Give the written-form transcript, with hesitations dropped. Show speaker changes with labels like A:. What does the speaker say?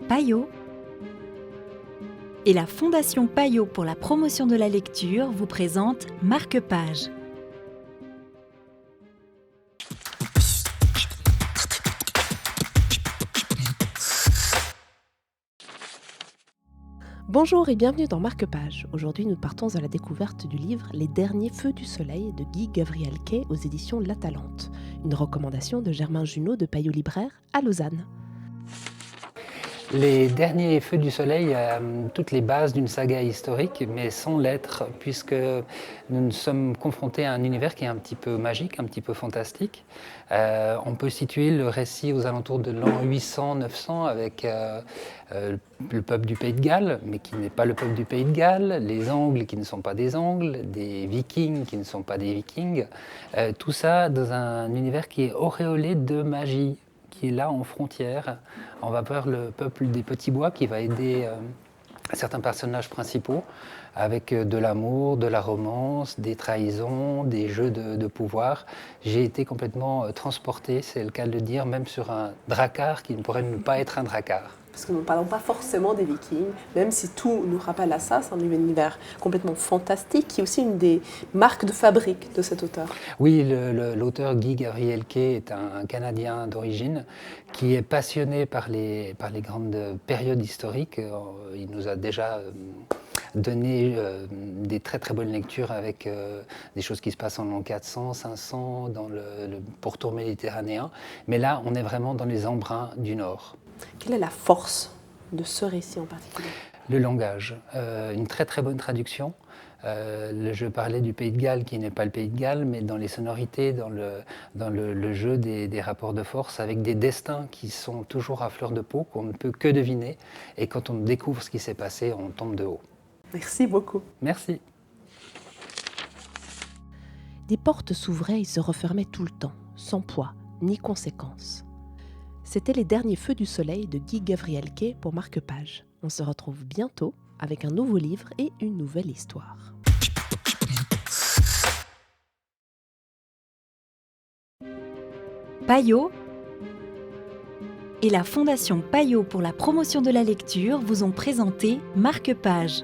A: Payot et la Fondation Payot pour la promotion de la lecture vous présente Marque-Page.
B: Bonjour et bienvenue dans Marque-Page. Aujourd'hui, nous partons à la découverte du livre Les derniers feux du soleil de Guy Gavriel Kay aux éditions La Talente. Une recommandation de Germain Junot de Payot Libraire à Lausanne.
C: Les derniers feux du soleil toutes les bases d'une saga historique, mais sans l'être, puisque nous sommes confrontés à un univers qui est un petit peu magique, un petit peu fantastique. On peut situer le récit aux alentours de l'an 800-900 avec le peuple du Pays de Galles, mais qui n'est pas le peuple du Pays de Galles, les Angles qui ne sont pas des Angles, des Vikings qui ne sont pas des Vikings. Tout ça dans un univers qui est auréolé de magie, qui est là en frontière. On va voir le peuple des Petits Bois qui va aider certains personnages principaux avec de l'amour, de la romance, des trahisons, des jeux de pouvoir. J'ai été complètement transporté, c'est le cas de le dire, même sur un drakkar qui ne pourrait ne pas être un drakkar.
B: Parce que nous ne parlons pas forcément des Vikings, même si tout nous rappelle à ça, c'est un univers complètement fantastique, qui est aussi une des marques de fabrique de cet auteur.
C: Oui, l'auteur Guy Gavriel Kay est un Canadien d'origine qui est passionné par les grandes périodes historiques. Il nous a déjà donné des très très bonnes lectures avec des choses qui se passent en l'an 400, 500, dans le pourtour méditerranéen. Mais là, on est vraiment dans les embruns du Nord.
B: Quelle est la force de ce récit en particulier ?
C: Le langage, une très très bonne traduction. Je parlais du Pays de Galles qui n'est pas le Pays de Galles, mais dans les sonorités, dans le jeu des rapports de force, avec des destins qui sont toujours à fleur de peau, qu'on ne peut que deviner. Et quand on découvre ce qui s'est passé, on tombe de haut.
B: Merci beaucoup.
C: Merci.
B: Des portes s'ouvraient et se refermaient tout le temps, sans poids ni conséquence. C'était Les derniers feux du soleil de Guy Gavriel Kay pour Marque-Page. On se retrouve bientôt avec un nouveau livre et une nouvelle histoire.
A: Payot et la Fondation Payot pour la promotion de la lecture vous ont présenté Marque-Page.